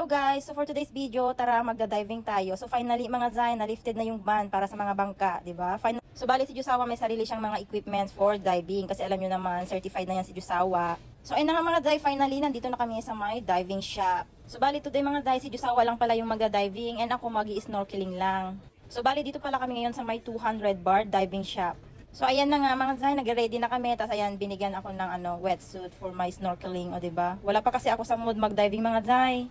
Hello guys! So for today's video, tara magda-diving tayo. So finally mga Zay, na-lifted na yung ban para sa mga bangka, di ba? So bali si Jusawa may sarili siyang mga equipments for diving kasi alam nyo naman, certified na yan si Jusawa. So ayun na nga mga Zay, finally nandito na kami sa my diving shop. So bali today mga Zay, si Jusawa lang pala yung magda-diving and ako magi-snorkeling lang. So bali dito pala kami ngayon sa my 200 bar diving shop. So ayan na nga mga Zay, nag-ready na kami. Tapos ayan, binigyan ako ng wetsuit for my snorkeling, o diba? Wala pa kasi ako sa mood mag-diving mga Zay.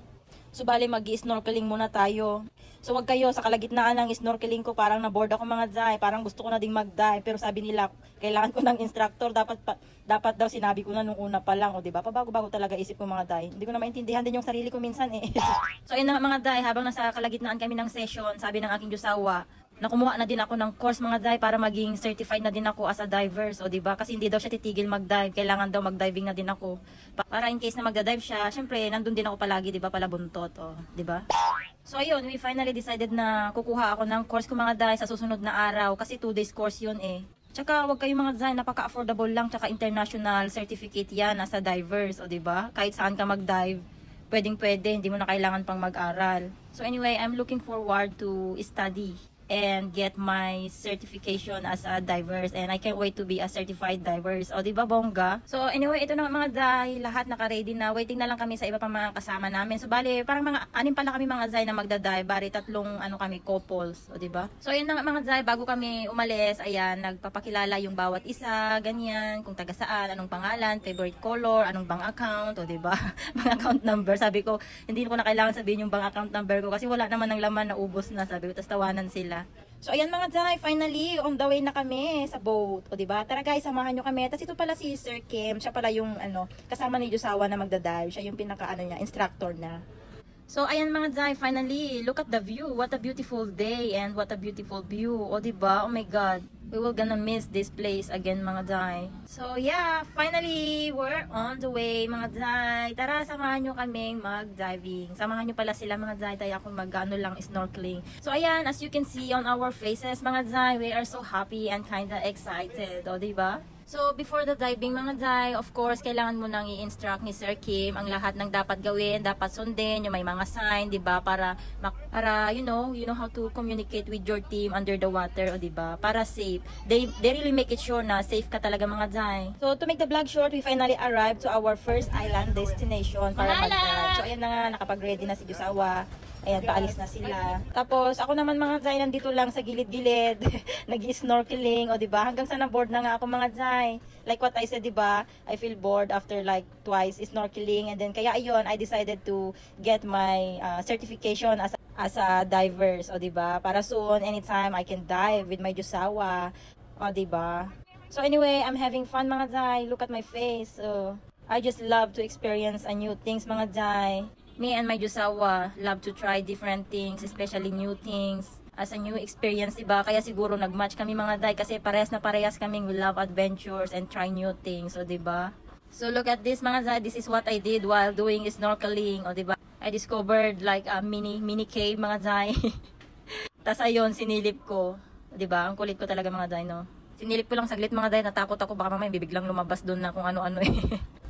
So bali mag-snorkeling muna tayo. So wag kayo sa kalagitnaan ng snorkeling ko, parang na-bored ako mga Zay. Parang gusto ko na ding mag-dive, pero sabi nila kailangan ko ng instructor. Dapat daw sinabi ko na nung una pa lang, o diba? Pabago-bago talaga isip ko mga Zay. Hindi ko na maintindihan din yung sarili ko minsan eh. So ayun na mga Zay, habang nasa kalagitnaan kami ng session, sabi ng aking Jusawa, nakumuha na din ako ng course mga Zay para maging certified na din ako as a diver. So, diba? Kasi hindi daw siya titigil mag-dive. Kailangan daw mag-diving na din ako. Para in case na magda-dive siya, syempre, nandun din ako palagi, diba? Pala buntot, o, diba? So, ayun, we finally decided na kukuha ako ng course ko mga Zay sa susunod na araw. Kasi 2 days course yun eh. Tsaka, wag kayo mga Zay, napaka-affordable lang. Tsaka, international certificate yan as a divers, o, diba? Kahit saan ka mag-dive, pwedeng-pwede. Hindi mo na kailangan pang mag-aral. So, anyway, I'm looking forward to study and get my certification as a divers, and I can't wait to be a certified divers. O diba bongga? So anyway, ito na mga Zay, lahat naka-ready na. Waiting na lang kami sa iba pang mga kasama namin. So bali, parang mga 6 pala kami mga Zay na magda-dive. Bali 3 kami couples, o diba? So ayun na mga Zay, bago kami umalis, ayan, nagpapakilala yung bawat isa, ganyan, kung taga saan, anong pangalan, favorite color, anong bank account, o diba? Bank account number. Sabi ko, hindi ko na kailangan sabihin yung bank account number ko kasi wala naman ng laman, na ubos na, sabi ko, tas tawanan sila. So ayan mga Zay, finally on the way na kami sa boat. O diba? Tara guys, samahan nyo kami. Tapos ito pala si Sir Kim, siya pala yung kasama ni Jusawa na magda-dive. Siya yung pinaka niya, instructor na. So ayan mga Zay, finally, look at the view. What a beautiful day and what a beautiful view. O diba? Oh my God. We will gonna miss this place again mga Zay. So yeah, finally, we're on the way mga Zay. Tara, samahan nyo kaming mag-diving. Samahan nyo pala sila mga Zay, tayo ako mag-ano lang, snorkeling. So ayan, as you can see on our faces mga Zay, we are so happy and kinda excited. O diba? So, before the diving mga Zay, of course, kailangan mo nang i-instruct ni Sir Kim ang lahat ng dapat gawin, dapat sundin, yung may mga sign, diba? Para you know how to communicate with your team under the water, o diba? Para safe. They really make it sure na safe ka talaga mga Zay. So, to make the vlog short, we finally arrived to our first island destination para mag-dive. So, ayan na nga, nakapag-ready na si Jusawa. Ayan, paalis na sila. Tapos, ako naman mga Zay, nandito lang sa gilid-gilid. Nag-snorkeling, o diba? Hanggang sa na-board na nga ako mga Zay. Like what I said, diba? I feel bored after like twice snorkeling. And then, kaya ayun, I decided to get my certification as a divers, o diba? Para soon, anytime, I can dive with my Jusawa. O diba? So anyway, I'm having fun mga Zay. Look at my face. So, I just love to experience new things mga Zay. Me and my Jusawa love to try different things, especially new things, as a new experience, diba? Kaya siguro nag-match kami mga Zay kasi parehas na parehas kaming we love adventures and try new things, o diba? So look at this mga Zay, this is what I did while doing snorkeling, o diba? I discovered like a mini cave mga Zay. Tas ayun, sinilip ko, diba? Ang kulit ko talaga mga Zay, no? Sinilip ko lang saglit mga Zay, natakot ako baka mamaya bibiglang lumabas doon na kung ano-ano eh.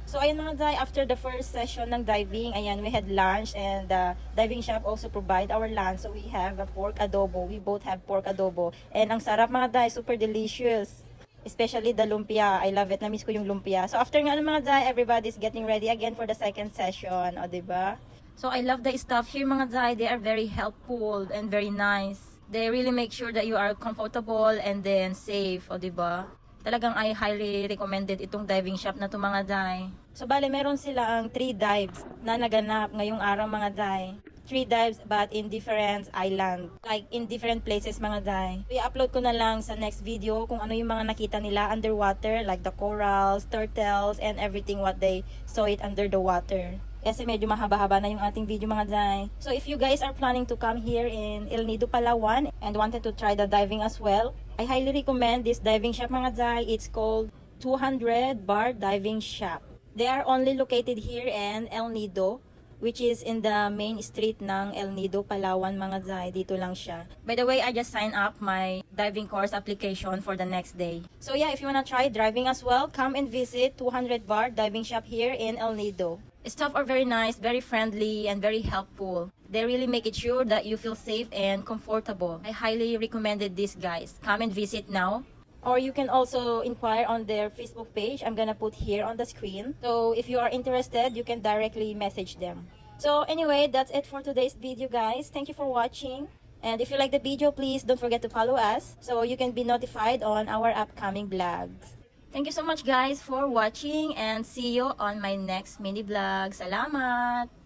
So ayun mga Zay, after the first session ng diving, ayan, we had lunch, and the diving shop also provide our lunch. So we have a pork adobo. We both have pork adobo. And ang sarap mga Zay, super delicious. Especially the lumpia. I love it. Na-miss ko yung lumpia. So after nga mga Zay, everybody's getting ready again for the second session. O diba? So I love the staff here mga Zay. They are very helpful and very nice. They really make sure that you are comfortable and then safe. O diba? Talagang I highly recommended itong diving shop na to mga Zay. So bale, meron silang 3 dives na naganap ngayong araw mga Zay. 3 dives but in different island. Like in different places mga Zay. I-upload ko na lang sa next video kung ano yung mga nakita nila underwater. Like the corals, turtles, and everything what they saw it under the water. Kasi medyo mahaba-haba na yung ating video mga Zay. So if you guys are planning to come here in El Nido, Palawan and wanted to try the diving as well, I highly recommend this diving shop mga Zay. It's called 200 Bar Diving Shop. They are only located here in El Nido. which is in the main street ng El Nido, Palawan mga Zay. Dito lang siya. By the way, I just signed up my diving course application for the next day. So yeah, if you wanna try driving as well, come and visit 200 Bar Diving Shop here in El Nido. Staff are very nice, very friendly, and very helpful. They really make it sure that you feel safe and comfortable. I highly recommended this, guys. Come and visit now. Or you can also inquire on their Facebook page. I'm gonna put here on the screen. So if you are interested, you can directly message them. So anyway, that's it for today's video, guys. Thank you for watching. And if you like the video, please don't forget to follow us so you can be notified on our upcoming vlogs. Thank you so much, guys, for watching, and see you on my next mini vlog. Salamat!